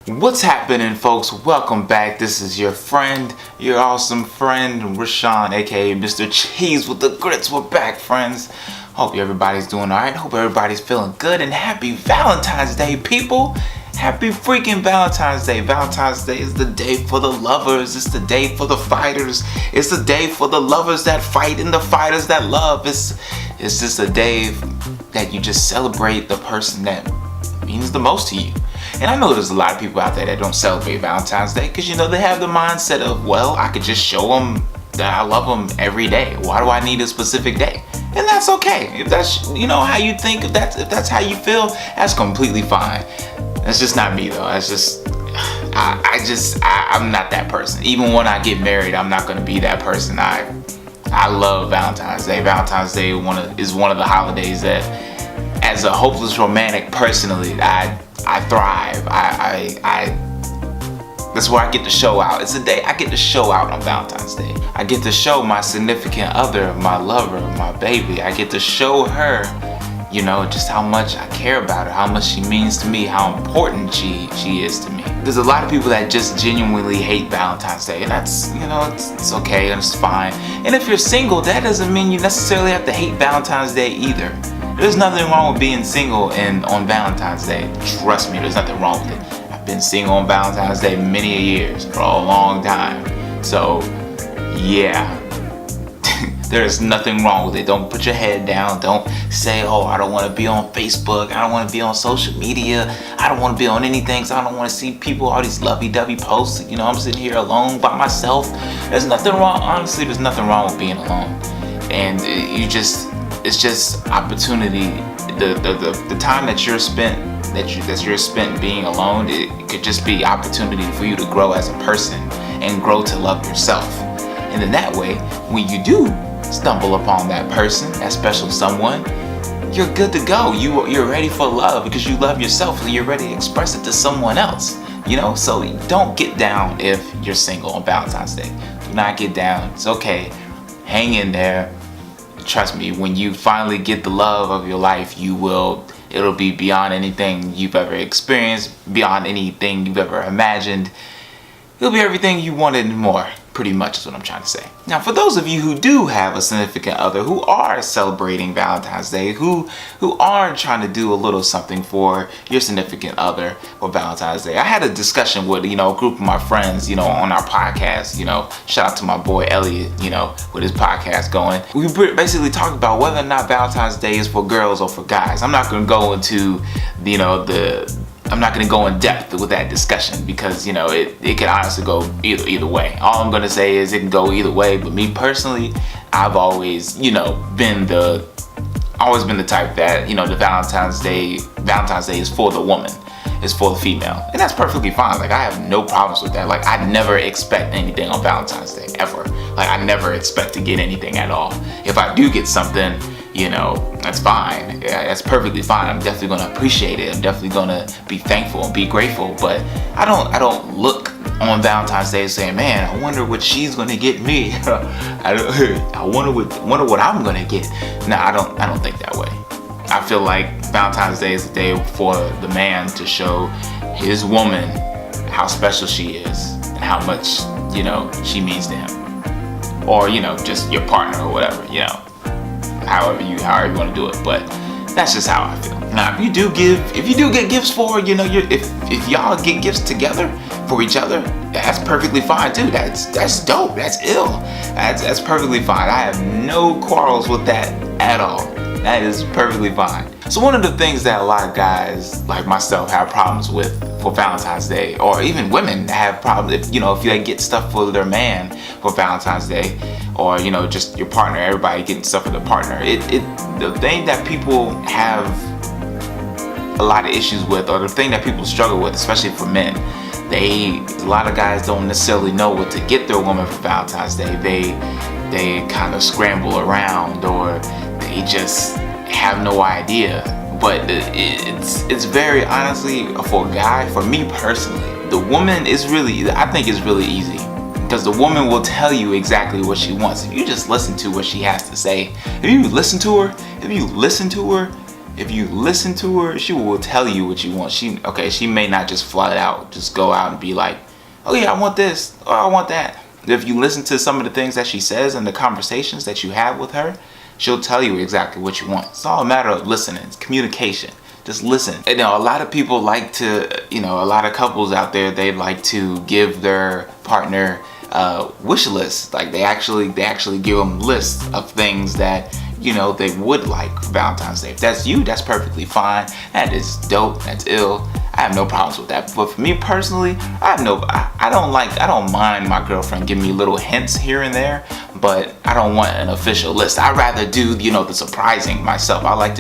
What's happening, folks? Welcome back. This is your friend, your awesome friend, Rashawn, aka Mr. Cheese with the Grits. We're back, friends. Hope everybody's doing alright. Hope everybody's feeling good, and happy Valentine's Day, people. Happy freaking Valentine's Day. Valentine's Day is the day for the lovers. It's the day for the fighters. It's the day for the lovers that fight and the fighters that love. It's just a day that you just celebrate the person that means the most to you. And I know there's a lot of people out there that don't celebrate Valentine's Day because, you know, they have the mindset of, well, I could just show them that I love them every day. Why do I need a specific day? And that's okay. If that's, you know, how you think, if that's how you feel, that's completely fine. That's just not me, though. That's just, I'm not that person. Even when I get married, I'm not going to be that person. I love Valentine's Day. Valentine's Day is one of the holidays that, as a hopeless romantic, personally, I thrive. That's where I get to show out. It's a day I get to show out on Valentine's Day. I get to show my significant other, my lover, my baby. I get to show her, you know, just how much I care about her, how much she means to me, how important she is to me. There's a lot of people that just genuinely hate Valentine's Day, and that's, you know, it's okay and it's fine. And if you're single, that doesn't mean you necessarily have to hate Valentine's Day either. There's nothing wrong with being single and on Valentine's Day. Trust me, there's nothing wrong with it. I've been single on Valentine's Day many years, for a long time. So, yeah. There's nothing wrong with it. Don't put your head down. Don't say, oh, I don't want to be on Facebook. I don't want to be on social media. I don't want to be on anything. So I don't want to see people, all these lovey-dovey posts. You know, I'm sitting here alone by myself. There's nothing wrong. Honestly, there's nothing wrong with being alone. And it's just opportunity. The time that you're spent being alone, it could just be opportunity for you to grow as a person and grow to love yourself. And in that way, when you do stumble upon that person, that special someone, you're good to go. You're ready for love because you love yourself and you're ready to express it to someone else. You know, so don't get down if you're single on Valentine's Day. Do not get down. It's okay. Hang in there. Trust me, when you finally get the love of your life, it'll be beyond anything you've ever experienced, beyond anything you've ever imagined. It'll be everything you wanted and more, pretty much is what I'm trying to say. Now, for those of you who do have a significant other, who are celebrating Valentine's Day, who are trying to do a little something for your significant other for Valentine's Day, I had a discussion with, you know, a group of my friends, you know, on our podcast. You know, shout out to my boy Elliot, you know, with his podcast going. We basically talked about whether or not Valentine's Day is for girls or for guys. I'm not going to go into, you know, I'm not going to go in depth with that discussion because, you know, it can honestly go either way. All I'm going to say is it can go either way. But me personally, I've always, you know, been the type that, you know, the Valentine's Day is for the woman. It's for the female. And that's perfectly fine. Like, I have no problems with that. Like, I never expect anything on Valentine's Day, ever. Like, I never expect to get anything at all. If I do get something, you know, that's fine. Yeah, that's perfectly fine. I'm definitely gonna appreciate it. I'm definitely gonna be thankful and be grateful. But I don't look on Valentine's Day saying, man, I wonder what she's gonna get me. I wonder what I'm gonna get. No, I don't think that way. I feel like Valentine's Day is a day for the man to show his woman how special she is and how much, you know, she means to him. Or, you know, just your partner or whatever, you know. However you want to do it, but that's just how I feel. Now, if you do get gifts for, you know, if y'all get gifts together for each other, that's perfectly fine too. That's dope. That's ill. That's perfectly fine. I have no quarrels with that at all. That is perfectly fine. So one of the things that a lot of guys like myself have problems with for Valentine's Day, or even women have problems if they get stuff for their man for Valentine's Day, or, you know, just your partner, everybody getting stuff for their partner. The thing that people have a lot of issues with, or the thing that people struggle with, especially for men, a lot of guys don't necessarily know what to get their woman for Valentine's Day. They kind of scramble around, or they just have no idea. But it's very, honestly, for a guy, for me personally, the woman I think is really easy. Because the woman will tell you exactly what she wants. If you just listen to what she has to say, if you listen to her, If you listen to her, she will tell you what you want. She may not just flat out just go out and be like, oh yeah, I want this, or I want that. If you listen to some of the things that she says and the conversations that you have with her, she'll tell you exactly what you want. It's all a matter of listening. It's communication. Just listen. And, a lot of people like to, a lot of couples out there, they like to give their partner wish lists. Like they actually give them lists of things that they would like for Valentine's Day. If that's you, that's perfectly fine. That is dope. That's ill. I have no problems with that. But for me personally, I don't mind my girlfriend giving me little hints here and there, but I don't want an official list. I'd rather do, the surprising myself. I like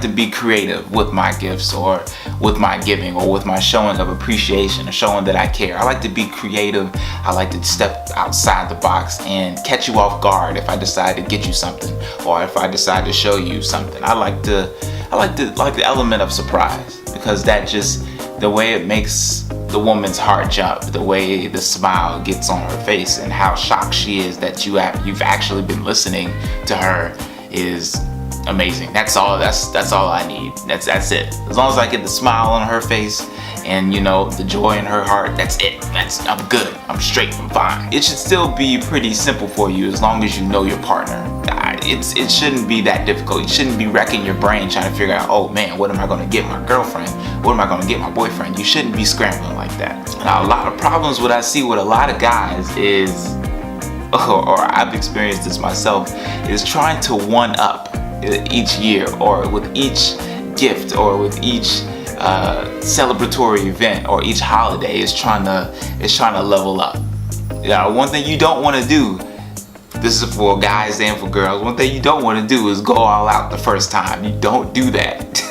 to be creative with my gifts, or with my giving, or with my showing of appreciation, or showing that I care. I like to be creative. I like to step outside the box and catch you off guard if I decide to get you something, or if I decide to show you something. I like the element of surprise, because that just, the way it makes the woman's heart jump, the way the smile gets on her face, and how shocked she is that you've actually been listening to her is amazing. That's all I need. That's it. As long as I get the smile on her face and the joy in her heart, that's it. I'm good. I'm straight. I'm fine. It should still be pretty simple for you as long as you know your partner. It shouldn't be that difficult. You shouldn't be wrecking your brain trying to figure out, oh man, what am I going to get my girlfriend? What am I going to get my boyfriend? You shouldn't be scrambling like that. Now, a lot of problems what I see with a lot of guys is, or I've experienced this myself, is trying to one up each year, or with each gift, or with each celebratory event, or each holiday is trying to level up. One thing you don't want to do, this is for guys and for girls, one thing you don't want to do is go all out the first time. You don't do that.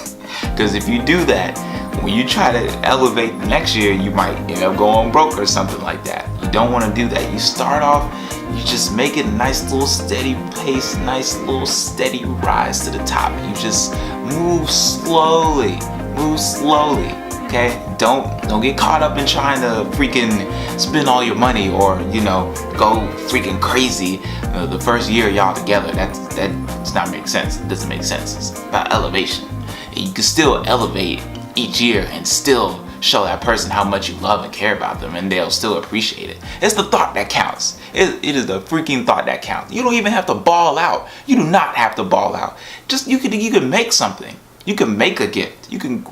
Because if you do that, when you try to elevate the next year, you might end up going broke or something like that. You don't want to do that. You start off, you just make it a nice little steady pace, nice little steady rise to the top. You just move slowly, okay? Don't get caught up in trying to freaking spend all your money, or go freaking crazy the first year y'all together. That does not make sense. It doesn't make sense. It's about elevation. And you can still elevate each year and still show that person how much you love and care about them, and they'll still appreciate it. It's the thought that counts. It is the freaking thought that counts. You don't even have to ball out. You do not have to ball out. Just you can make something. You can make a gift. You can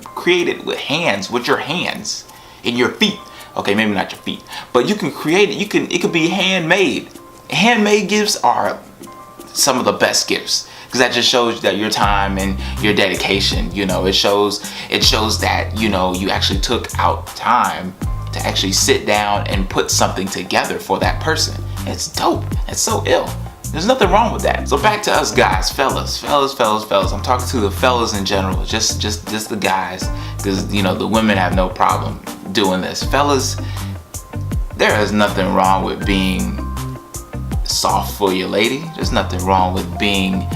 create it with your hands and your feet. Okay, maybe not your feet, but you can create it. It could be handmade. Handmade gifts are some of the best gifts, because that just shows that your time and your dedication. It shows that you actually took out time to actually sit down and put something together for that person. It's dope. It's so ill. There's nothing wrong with that. So back to us guys, fellas. I'm talking to the fellas in general, just the guys, because the women have no problem doing this. Fellas, there is nothing wrong with being soft for your lady. There's nothing wrong with being,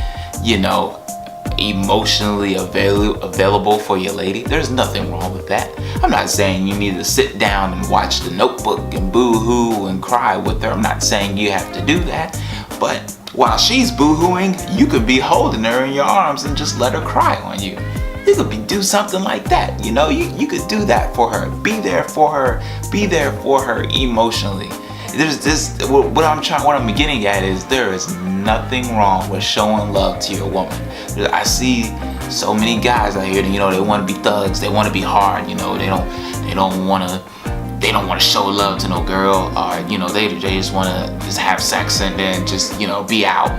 emotionally available for your lady. There's nothing wrong with that. I'm not saying you need to sit down and watch The Notebook and boo-hoo and cry with her. I'm not saying you have to do that. But while she's boo-hooing, you could be holding her in your arms and just let her cry on you. You could do something like that. You could do that for her. Be there for her. Be there for her emotionally. There's this. What I'm getting at is there is nothing wrong with showing love to your woman. I see so many guys out here. They want to be thugs. They want to be hard. They don't want to show love to no girl, or they just want to just have sex and then just be out.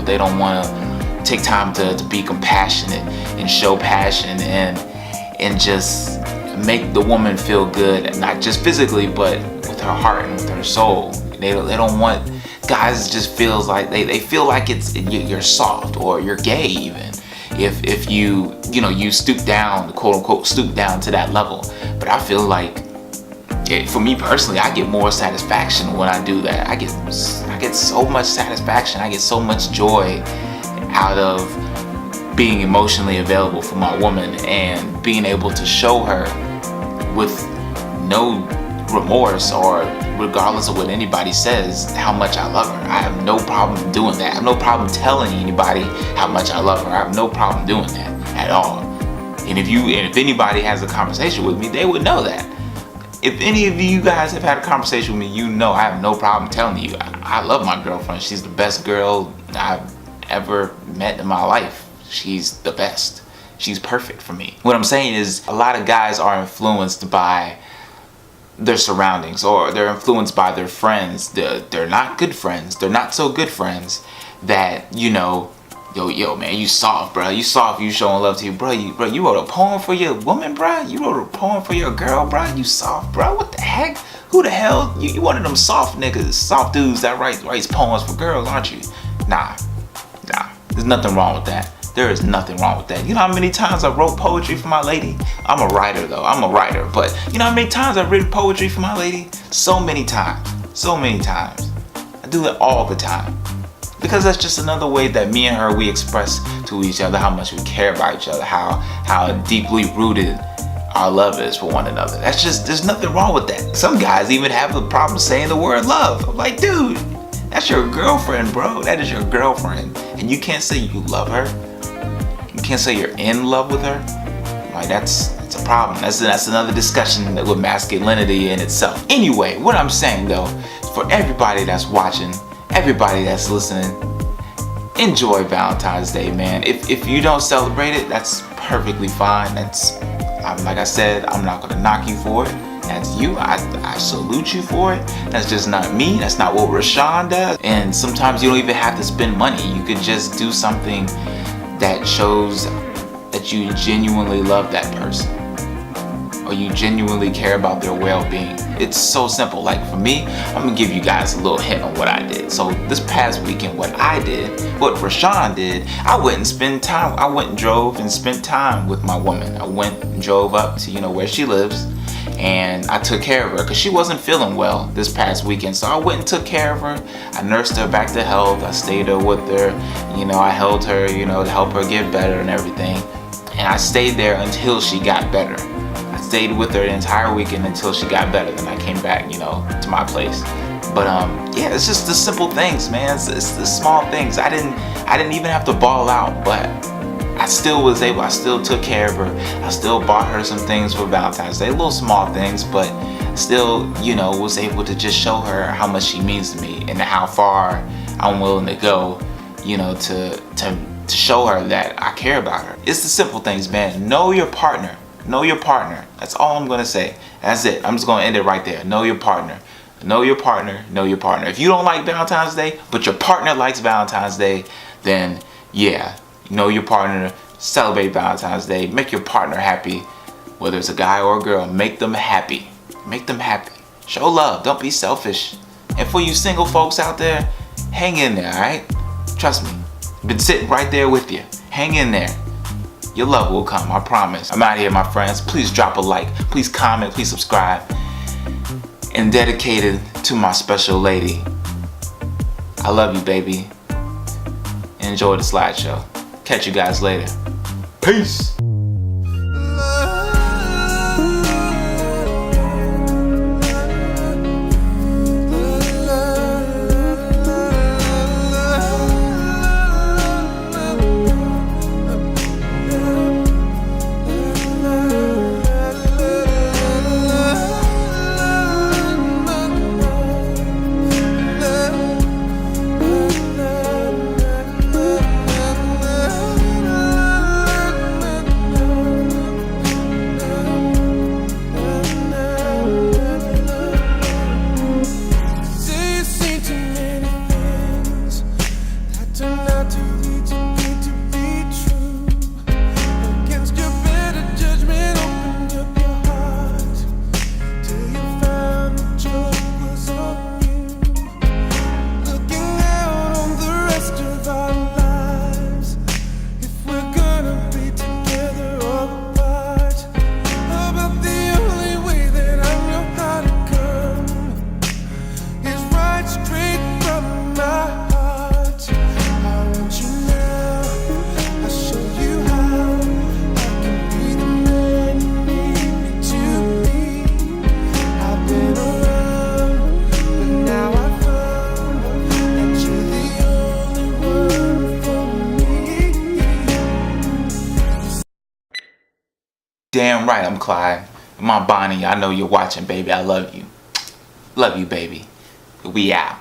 They don't want to take time to be compassionate and show passion and just make the woman feel good, not just physically but with her heart and with her soul. They don't want guys just feels like they feel like you're soft or you're gay even if you stoop down, quote unquote stoop down to that level. But I feel like, for me personally, I get more satisfaction when I do that. I get so much satisfaction. I get so much joy out of being emotionally available for my woman and being able to show her with no remorse or regardless of what anybody says how much I love her. I have no problem doing that. I have no problem telling anybody how much I love her. I have no problem doing that at all. And if anybody has a conversation with me, they would know that. If any of you guys have had a conversation with me, you know I have no problem telling you I love my girlfriend. She's the best girl I've ever met in my life. She's the best. She's perfect for me. What I'm saying is a lot of guys are influenced by their surroundings, or they're influenced by their friends. They're not good friends. They're not so good friends that, you know, yo man, you soft, bro. You soft, you showing love to you, bro. You wrote a poem for your woman, bro. You wrote a poem for your girl, bro. You soft, bro. What the heck? Who the hell? You one of them soft niggas, soft dudes that writes poems for girls, aren't you? Nah. There's nothing wrong with that. There is nothing wrong with that. You know how many times I wrote poetry for my lady? I'm a writer though. I'm a writer. But you know how many times I've written poetry for my lady? So many times. So many times. I do it all the time. Because that's just another way that me and her, we express to each other how much we care about each other, how deeply rooted our love is for one another. That's just, there's nothing wrong with that. Some guys even have a problem saying the word love. I'm like, dude, that's your girlfriend, bro. That is your girlfriend. And you can't say you love her. You can't say you're in love with her. Like, that's a problem. That's another discussion with masculinity in itself. Anyway, what I'm saying though, for everybody that's watching, everybody that's listening, enjoy Valentine's Day, man. If you don't celebrate it, that's perfectly fine. Like I said, I'm not gonna knock you for it. That's you. I salute you for it. That's just not me. That's not what Rashawn does. And sometimes you don't even have to spend money. You could just do something that shows that you genuinely love that person, or you genuinely care about their well-being. It's so simple. Like for me, I'm gonna give you guys a little hint on what I did. So this past weekend, what I did, what Rashawn did, I went and drove and spent time with my woman. I went and drove up to, where she lives, and I took care of her because she wasn't feeling well this past weekend. So I went and took care of her. I nursed her back to health. I stayed there with her. I held her, to help her get better and everything. And I stayed there until she got better. I stayed with her the entire weekend until she got better. Then I came back, to my place. But yeah, it's just the simple things, man. It's the small things. I didn't even have to ball out, but I still was able. I still took care of her. I still bought her some things for Valentine's Day, little small things, but still, was able to just show her how much she means to me and how far I'm willing to go, to show her that I care about her. It's the simple things, man. Know your partner. Know your partner. That's all I'm gonna say. That's it. I'm just gonna end it right there. Know your partner. Know your partner. Know your partner. If you don't like Valentine's Day, but your partner likes Valentine's Day, then yeah, know your partner. Celebrate Valentine's Day. Make your partner happy. Whether it's a guy or a girl, make them happy. Make them happy. Show love. Don't be selfish. And for you single folks out there, hang in there, alright? Trust me. Been sitting right there with you. Hang in there. Your love will come, I promise. I'm out here, my friends. Please drop a like. Please comment. Please subscribe. And dedicated to my special lady. I love you, baby. Enjoy the slideshow. Catch you guys later. Peace. damn right I'm Clyde. My Bonnie, I know you're watching, baby. I love you. Love you, baby. We out.